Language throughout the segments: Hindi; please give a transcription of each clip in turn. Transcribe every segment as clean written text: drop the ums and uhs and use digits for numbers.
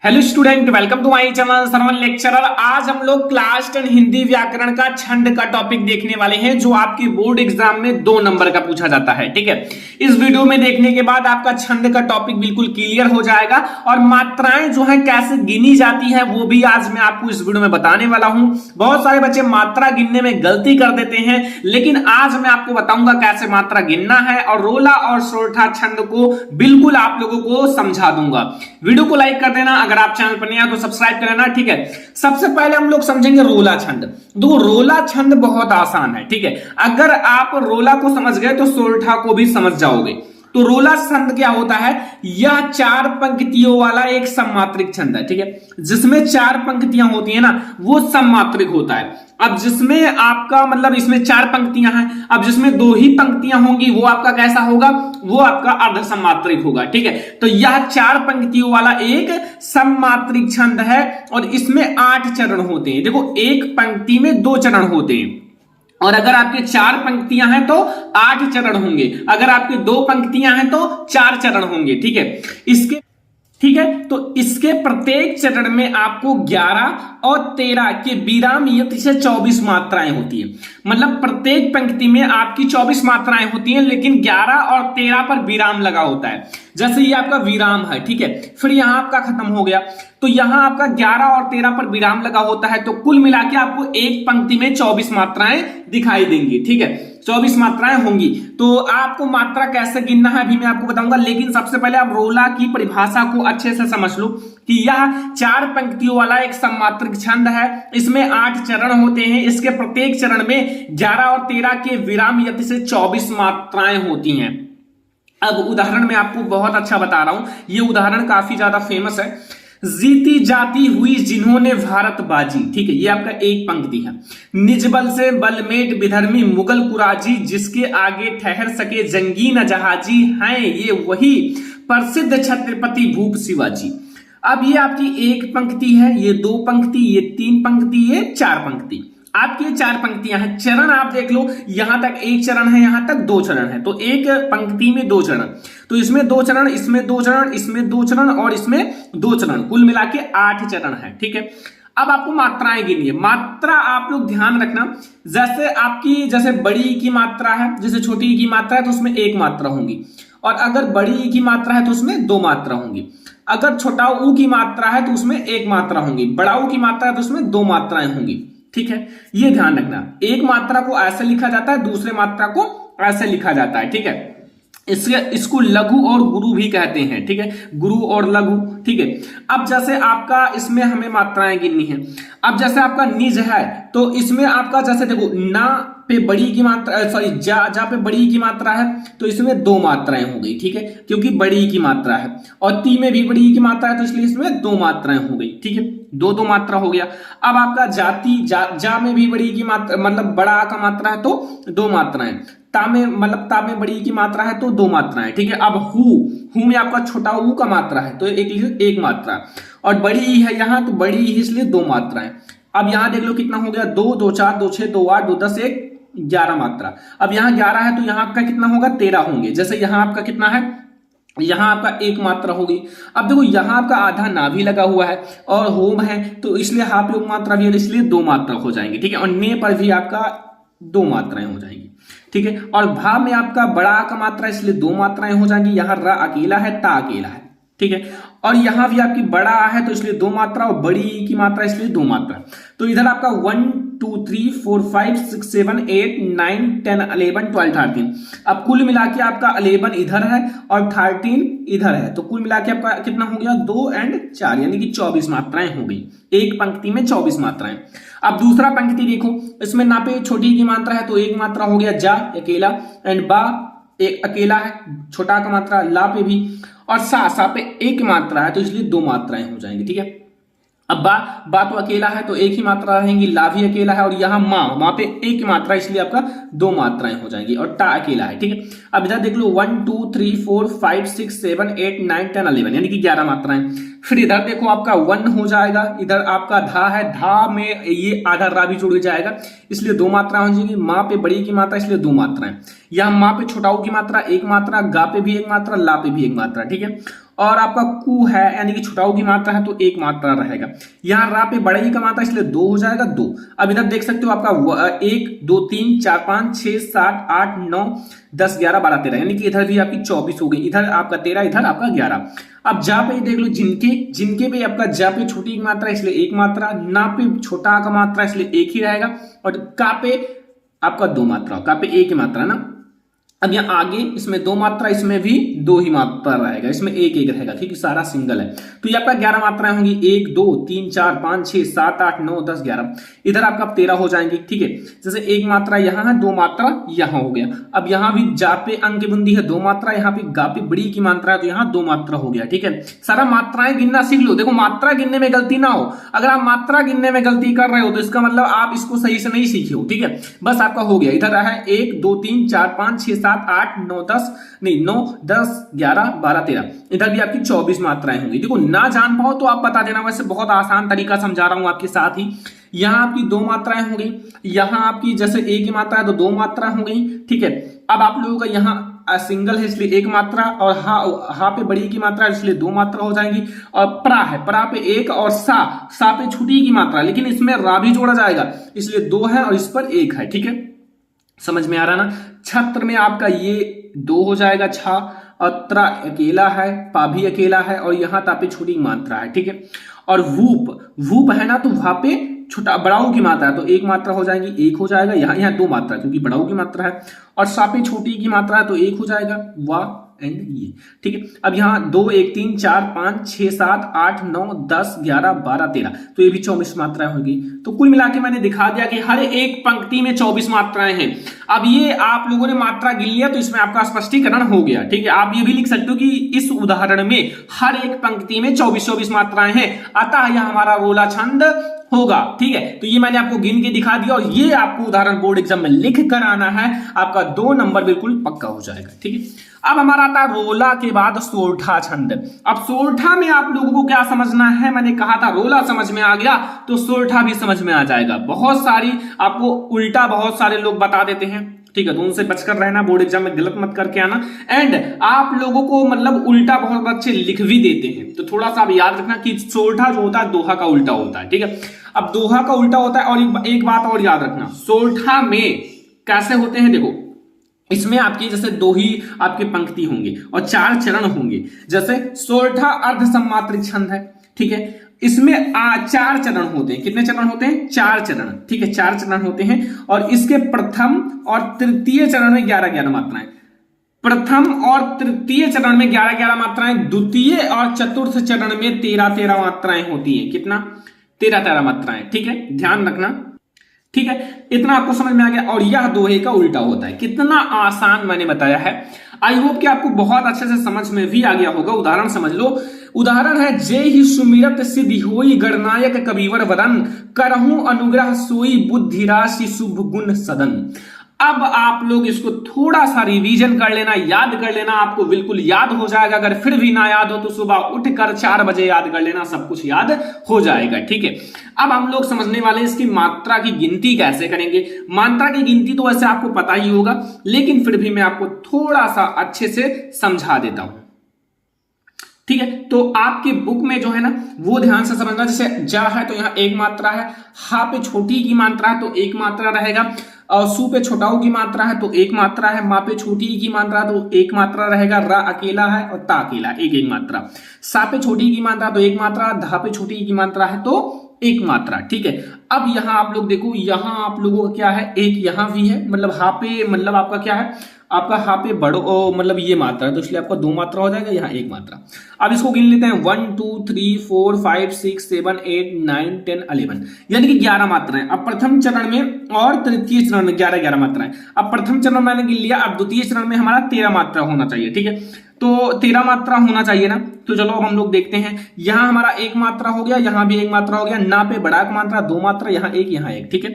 Hello student, welcome to my channel Sarvan lecturer. आज हम लोग क्लास 10 हिंदी व्याकरण का छंद का टॉपिक देखने वाले हैं जो आपकी बोर्ड एग्जाम में 2 नंबर का पूछा जाता है। ठीक है, इस वीडियो में देखने के बाद आपका छंद का टॉपिक बिल्कुल क्लियर हो जाएगा और मात्राएं जो है कैसे गिनी जाती है वो भी आज मैं आपको इस वीडियो में बताने वाला हूं। बहुत सारे बच्चे मात्रा गिनने में गलती कर देते हैं, लेकिन आज मैं आपको बताऊंगा कैसे मात्रा गिनना है और रोला और सोरठा छंद को बिल्कुल आप लोगों को समझा दूंगा। वीडियो को लाइक कर देना, अगर आप चैनल पर नए हैं तो सब्सक्राइब कर लेना। ठीक है, सबसे पहले हम लोग समझेंगे रोला छंद। देखो, रोला छंद बहुत आसान है। ठीक है, अगर आप रोला को समझ गए तो सोरठा को भी समझ जाओगे। तो रोला छंद क्या होता है? यह 4 पंक्तियों वाला एक सममात्रिक छंद है। ठीक है, जिसमें 4 पंक्तियां होती है ना, वो सममात्रिक होता है। अब जिसमें आपका मतलब इसमें 4 पंक्तियां हैं, अब जिसमें 2 ही पंक्तियां होंगी वो आपका कैसा होगा? वो आपका अर्ध सममात्रिक होगा। ठीक है, तो यह 4 पंक्तियों वाला एक सममात्रिक छंद है और इसमें 8 चरण होते हैं। देखो, एक पंक्ति में 2 चरण होते हैं और अगर आपके 4 पंक्तियां हैं तो 8 चरण होंगे, अगर आपके 2 पंक्तियां हैं तो 4 चरण होंगे। ठीक है, तो इसके प्रत्येक चरण में आपको 11 और 13 के विराम यति से 24 मात्राएं होती है। मतलब प्रत्येक पंक्ति में आपकी 24 मात्राएं होती हैं, लेकिन 11 और 13 पर विराम लगा होता है। जैसे ये आपका विराम है, ठीक है, फिर यहां आपका खत्म हो गया तो यहां आपका 11 और 13 पर विराम लगा होता है, तो कुल मिला के आपको एक पंक्ति में 24 मात्राएं दिखाई देंगी। ठीक है, 24 मात्राएं होंगी। तो आपको मात्रा कैसे गिनना है अभी मैं आपको बताऊंगा, लेकिन सबसे पहले आप रोला की परिभाषा को अच्छे से समझ लो कि यह 4 पंक्तियों वाला एक सममात्रिक छंद है। इसमें 8 चरण होते हैं, इसके प्रत्येक चरण में 11 और 13 के विराम यति से 24 मात्राएं होती हैं। अब उदाहरण मैं आपको बहुत अच्छा बता रहा हूं, ये उदाहरण काफी ज्यादा फेमस है। जीती जाती हुई जिन्होंने भारत बाजी। ठीक है, ये आपका एक पंक्ति है। निजबल से बलमेट विधर्मी मुगल कुराजी, जिसके आगे ठहर सके जंगी न जहाजी, हैं ये वही प्रसिद्ध छत्रपति भूप शिवाजी। अब ये आपकी एक पंक्ति है, ये 2 पंक्ति, ये 3 पंक्ति, ये 4 पंक्ति। आपकी 4 पंक्तियां हैं। चरण आप देख लो, यहां तक 1 चरण है, यहां तक 2 चरण है, तो एक पंक्ति में 2 चरण, तो इसमें 2 चरण, इसमें 2 चरण, इसमें 2 चरण और इसमें 2 चरण, कुल मिला के 8 चरण है। ठीक है, अब आपको मात्राएं गिनिए। मात्रा आप लोग ध्यान रखना, जैसे बड़ी की मात्रा है, जैसे छोटी की मात्रा है तो उसमें 1 मात्रा होगी, और अगर बड़ी की मात्रा है तो उसमें 2 मात्रा होंगी। अगर छोटा ऊ की मात्रा है तो उसमें 1 मात्रा होंगी, बड़ा ऊ की मात्रा है तो उसमें 2 मात्राएं होंगी। ठीक है, ये ध्यान रखना, एक मात्रा को ऐसे लिखा जाता है, दूसरे मात्रा को ऐसे लिखा जाता है। ठीक है, इसको लघु और गुरु भी कहते हैं। ठीक है, गुरु और लघु। ठीक है, अब जैसे आपका इसमें हमें मात्राएं गिननी है। अब जैसे आपका निज है तो इसमें आपका जैसे देखो, ना पे बड़ी की मात्रा, सॉरी जा पे बड़ी की मात्रा है तो इसमें 2 मात्राएं हो गई। ठीक है, क्योंकि बड़ी की मात्रा है, और ती में भी बड़ी की मात्रा है तो इसलिए इसमें 2 मात्राएं हो गई। ठीक है, 2 मात्रा हो गया। अब आपका जाति, जा में भी बड़ी की मात्रा, मतलब बड़ा का मात्रा है तो 2 मात्राएं। ता में बड़ी की मात्रा है तो 2 मात्राएं। ठीक है, अब हु में आपका छोटा ऊ का मात्रा है तो एक मात्रा, और बड़ी ई है यहां तो बड़ी ही, इसलिए 2 मात्राएं। अब यहां देख लो कितना हो गया, 2, 2, 4, 2, 6, 2, 8, 2, 10, 1, 11 मात्रा। अब यहां 11 है तो यहां आपका कितना होगा? 13 होंगे। जैसे यहां आपका कितना है, यहां आपका 1 मात्रा होगी। अब देखो, यहां आपका आधा नाभि लगा हुआ है और होम है तो इसलिए हाफ योग मात्रा भी है, इसलिए 2 मात्रा हो जाएंगे। ठीक है, और ने पर भी आपका 2 मात्राएं हो जाएंगी। ठीक है, और भा में आपका बड़ा का मात्रा, इसलिए 2 मात्राएं हो जाएंगी। यहां र अकेला है, ता अकेला है। ठीक है, और यहां भी आपकी बड़ा है तो इसलिए 2 मात्रा, और बड़ी की मात्रा इसलिए 2 मात्रा। तो इधर आपका 1, 2, 3, 4, 5, 6, 7, 8, 9, 10, 11, 12, 13। अब कुल मिला के आपका 11 इधर है और 13 इधर है, तो कुल मिला के आपका कितना हो गया? 2 और 4, यानी कि 24 मात्राएं हो गई। एक पंक्ति में 24 मात्राएं। अब दूसरा पंक्ति देखो, इसमें ना पे छोटी की मात्रा है तो 1 मात्रा हो गया, जा अकेला, एंड बा एक अकेला है, छोटा का मात्रा, ला पे भी, और सा पे 1 मात्रा है तो इसलिए 2 मात्राएं हो जाएंगी। ठीक है, अब बा तो अकेला है तो 1 ही मात्रा रहेंगी, ला भी अकेला है, और यहां मां पे 1 मात्रा, इसलिए आपका 2 मात्राएं हो जाएंगी, और टा अकेला है। ठीक है, अब इधर देख लो 1, 2, 3, 4, 5, 6, 7, 8, 9, 10, 11, यानी कि 11 मात्राएं। फिर इधर देखो आपका 1 हो जाएगा, इधर आपका धा है, धा में ये आधा रा भी जुड़ जाएगा, इसलिए 2 मात्रा हो जाएगी। माँ पे बड़ी की मात्रा, इसलिए 2 मात्राएं। यहाँ माँ पे छोटाऊ की मात्रा 1 मात्रा, गा पे भी 1 मात्रा, ला पे भी 1 मात्रा। ठीक है, और आपका कु है यानी कि छोटा ऊ की मात्रा है तो एक मात्रा रहेगा। यहाँ रा पे बड़े ई का मात्रा इसलिए 2 हो जाएगा 2। अब इधर देख सकते हो आपका 1 2 3 4 5 6 7 8 9 10 11 12 13 यानी कि इधर भी आपकी 24 हो गई, इधर आपका 13, इधर आपका 11। अब जा पे देख लो जिनके पे आपका जा पे छोटी की मात्रा इसलिए एक मात्रा, ना पे छोटा का मात्रा इसलिए एक ही रहेगा, और का पे आपका 2 मात्रा, का पे एक ही मात्रा ना। अब यहाँ आगे इसमें 2 मात्रा, इसमें भी 2 ही मात्रा रहेगा, इसमें एक एक रहेगा क्योंकि सारा सिंगल है। तो ये आपका 11 मात्राएं होंगी, 1 2 3 4 5 6 7 8 9 10 11, इधर आपका 13 हो जाएंगे। ठीक है, जैसे एक मात्रा यहाँ है, 2 मात्रा यहाँ हो गया। अब यहाँ भी जा पे अंक की बुंदी है 2 मात्रा, यहाँ पे गा पे बड़ी की मात्रा है तो यहाँ 2 मात्रा हो गया। ठीक है, सारा मात्राएं गिनना सीख लो। देखो मात्रा गिनने में गलती ना हो, अगर आप मात्रा गिनने में गलती कर रहे हो तो इसका मतलब आप इसको सही से नहीं सीखे हो। ठीक है, बस आपका हो गया। इधर है 1 2 3 4 5 6 7 8 9 10 नहीं 9 10 11 12 13, इधर भी आपकी 24 मात्राएं होंगी। देखो ना जान पाओ तो आप बता देना, वैसे बहुत आसान तरीका समझा रहा हूं आपके साथ ही। यहां आपकी 2 मात्राएं हो गई, यहां आपकी जैसे एक ही मात्रा है तो 2 मात्रा हो गई। ठीक है, अब आप लोगों का यहाँ सिंगल है इसलिए एक मात्रा, और हा पे बड़ी की मात्रा इसलिए 2 मात्रा हो जाएंगी, और प्रा है, प्रा पे 1, और सा पे छोटी की मात्रा, लेकिन इसमें रा भी जोड़ा जाएगा इसलिए 2 है और इस पर 1 है। ठीक है, समझ में आ रहा ना। छत्र में आपका ये 2 हो जाएगा छा, और त्रा अकेला है, पा भी अकेला है, और यहाँ तापे छोटी मात्रा है। ठीक है, और वूप है ना तो वहां पे छोटा बड़ाऊ की मात्रा है तो एक मात्रा हो जाएगी, 1 हो जाएगा। यहाँ 2 मात्रा क्योंकि बड़ाऊ की मात्रा है, और सापे छोटी की मात्रा है तो 1 हो जाएगा, वाह एंड ये। ठीक है, अब यहाँ 2 1 3 4 5 6 7 8 9 10 11 12 13, तो ये भी 24 मात्राएं होगी। तो कुल मिला के मैंने दिखा दिया कि हर एक पंक्ति में 24 मात्राएं हैं। अब ये आप लोगों ने मात्रा गिन लिया तो इसमें आपका स्पष्टीकरण हो गया। ठीक है, आप ये भी लिख सकते हो कि इस उदाहरण में हर एक पंक्ति में 24 मात्राएं हैं, अतः यह हमारा रोला छंद होगा। ठीक है, तो ये मैंने आपको गिन के दिखा दिया, और ये आपको उदाहरण बोर्ड एग्जाम में लिख कर आना है, आपका 2 नंबर बिल्कुल पक्का हो जाएगा। ठीक है, अब हमारा आता है रोला के बाद सोरठा छंद। अब सोरठा में आप लोगों को क्या समझना है, मैंने कहा था रोला समझ में आ गया तो सोरठा भी समझ में आ जाएगा। बहुत सारी आपको उल्टा बहुत सारे लोग बता देते हैं, ठीक है, तो उनसे बचकर रहना, बोर्ड एग्जाम में गलत मत करके आना। एंड आप लोगों को मतलब उल्टा बहुत अच्छे लिख भी देते हैं, तो थोड़ा सा आप याद रखना कि सोरठा जो होता है दोहा का उल्टा होता है। ठीक है, अब दोहा का उल्टा होता है, और एक बात और याद रखना, सोरठा में कैसे होते हैं, देखो इसमें आपकी जैसे 2 ही आपके पंक्ति होंगे और 4 चरण होंगे। जैसे सोरठा अर्ध सम्मात्रिक छंद है, ठीक है, इसमें 4 चरण होते हैं। कितने चरण होते हैं? 4 चरण। ठीक है, 4 चरण होते हैं, और इसके प्रथम और तृतीय चरण में 11-11 मात्राएं। प्रथम और तृतीय चरण में 11-11 मात्राएं, द्वितीय और चतुर्थ चरण में 13-13 मात्राएं होती है। कितना? 13-13 मात्राएं। ठीक है, ध्यान रखना। ठीक है, इतना आपको समझ में आ गया। और यह दोहे का उल्टा होता है। कितना आसान मैंने बताया है। आई होप कि आपको बहुत अच्छे से समझ में भी आ गया होगा। उदाहरण समझ लो। उदाहरण है, जय ही सुमिरत सिद्धि होई गणनायक कबीवर वदन, करहूं अनुग्रह सोई बुद्धि राशि शुभ गुण सदन। अब आप लोग इसको थोड़ा सा रिवीजन कर लेना, याद कर लेना, आपको बिल्कुल याद हो जाएगा। अगर फिर भी ना याद हो तो सुबह उठकर 4 बजे याद कर लेना, सब कुछ याद हो जाएगा। ठीक है, अब हम लोग समझने वाले हैं इसकी मात्रा की गिनती कैसे करेंगे। मात्रा की गिनती तो वैसे आपको पता ही होगा, लेकिन फिर भी मैं आपको थोड़ा सा अच्छे से समझा देता हूं। ठीक है, तो आपके बुक में जो है ना वो ध्यान से समझना। जैसे जा है तो यहाँ 1 मात्रा है, हा पे छोटी की मात्रा है तो 1 मात्रा रहेगा, और सू पे छोटाऊ की मात्रा है तो 1 मात्रा है, मा पे छोटी की मात्रा तो 1 मात्रा रहेगा, रा अकेला है और ता अकेला 1-1 मात्रा, सा पे छोटी की मात्रा तो 1 मात्रा, धा पे छोटी की मात्रा है तो 1 मात्रा। ठीक है, अब यहां आप लोग देखो, यहां आप लोगों का क्या है, 1 यहां भी है, मतलब हा पे मतलब आपका क्या है, आपका हा पे बड़ो मतलब ये मात्रा है तो इसलिए आपका 2 मात्रा हो जाएगा, यहाँ 1 मात्रा। अब इसको गिन लेते हैं 1 2 3 4 5 6 7 8 9 10 11, यानी कि 11 मात्राएं। अब प्रथम चरण में और तृतीय चरण में 11-11 मात्राएं। अब प्रथम चरण मैंने गिन लिया, अब द्वितीय चरण में हमारा 13 मात्रा होना चाहिए। ठीक है, तो 13 मात्रा होना चाहिए ना। तो चलो अब हम लोग देखते हैं, यहां हमारा 1 मात्रा हो गया, यहां भी 1 मात्रा हो गया, ना पे बड़ा मात्रा 2 मात्रा, यहाँ 1 यहाँ 1। ठीक है,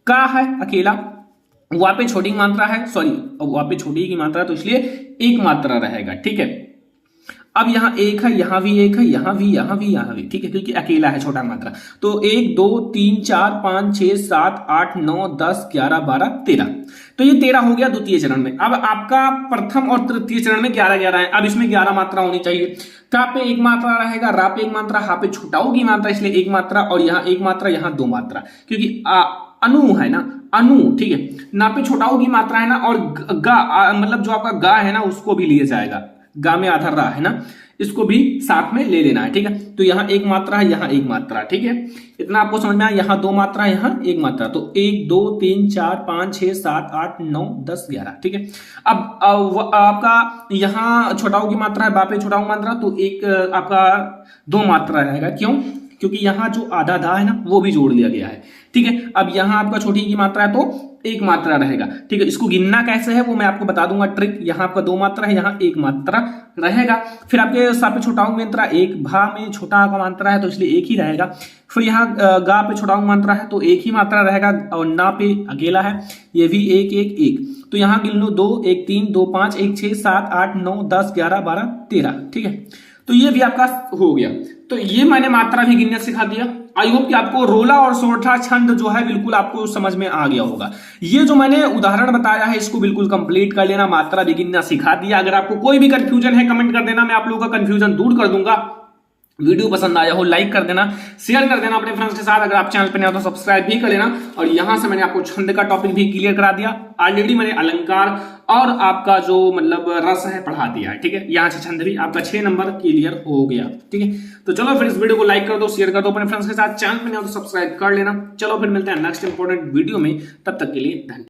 का है अकेला, वहां पे छोटी मात्रा है, सॉरी वहां पे छोटी की मात्रा है तो इसलिए 1 मात्रा रहेगा। ठीक है, अब यहाँ एक है, यहाँ भी एक है, यहाँ भी, यहाँ भी, यहाँ भी, ठीक है, क्योंकि अकेला है छोटा मात्रा। तो 1 2 3 4 5 6 7 8 9 10 11 12 13। तो ये 13 हो गया द्वितीय चरण में। अब आपका प्रथम और तृतीय चरण में 11 11 है। अब इसमें 11 मात्रा होनी चाहिए। का पे एक मात्रा रहेगा, रा पे एक मात्रा, हा पे छुटाऊ की मात्रा, इसलिए एक मात्रा, और यहाँ एक मात्रा, यहाँ दो मात्रा, क्योंकि अनु है ना, अनु, ठीक है। ना पे छोटाऊ की मात्रा है ना, और गा मतलब जो आपका गा है ना उसको भी लिया जाएगा, गा में आधार रहा है ना, इसको भी साथ में ले लेना है, ठीक है। तो यहाँ एक मात्रा है, यहाँ एक मात्रा, ठीक है, इतना आपको समझ में आया। यहाँ दो मात्रा, यहाँ एक मात्रा, तो 1 2 3 4 5 6 7 8 9 10 11, ठीक है। अब आपका यहाँ छोटाऊ की मात्रा है, बापे छोटाऊ मात्रा, तो एक आपका दो मात्रा रहेगा। क्यों? क्योंकि यहाँ जो आधा धा है ना वो भी जोड़ लिया गया है, ठीक है। अब यहाँ आपका छोटी की मात्रा है तो एक मात्रा रहेगा, ठीक है। इसको गिनना कैसे है वो मैं आपको बता दूंगा ट्रिक। यहाँ आपका दो मात्रा है, यहाँ एक मात्रा रहेगा। फिर आपके सा पे छोटाऊ मात्रा, एक भा में छोटा का मात्रा है तो इसलिए एक ही रहेगा। फिर यहाँ गा पे छोटाऊ मात्रा है तो एक ही मात्रा रहेगा, और ना पे अकेला है, ये भी एक एक एक। तो यहाँ गिन लो 2 1 3 2 5 1 6 7 8 9 10 11 12 13, ठीक है। तो ये भी आपका हो गया। तो ये मैंने मात्रा भी गिनना सिखा दिया। आई होप कि आपको रोला और सोरठा छंद जो है बिल्कुल आपको समझ में आ गया होगा। ये जो मैंने उदाहरण बताया है इसको बिल्कुल कंप्लीट कर लेना, मात्रा भी गिनना सिखा दिया। अगर आपको कोई भी कंफ्यूजन है कमेंट कर देना, मैं आप लोगों का कंफ्यूजन दूर कर दूंगा। वीडियो पसंद आया हो लाइक कर देना, शेयर कर देना अपने फ्रेंड्स के साथ। अगर आप चैनल पर नए हो तो सब्सक्राइब भी कर लेना। और यहां से मैंने आपको छंद का टॉपिक भी क्लियर करा दिया। ऑलरेडी मैंने अलंकार और आपका जो मतलब रस है पढ़ा दिया है, ठीक है। यहां से छंद भी आपका 6 नंबर क्लियर हो गया, ठीक है। तो चलो फिर इस वीडियो को लाइक कर दो, शेयर कर दो अपने फ्रेंड्स के साथ। चैनल पर नए हो तो सब्सक्राइब कर लेना। चलो फिर मिलते हैं नेक्स्ट इंपॉर्टेंट वीडियो में, तब तक के लिए धन्यवाद।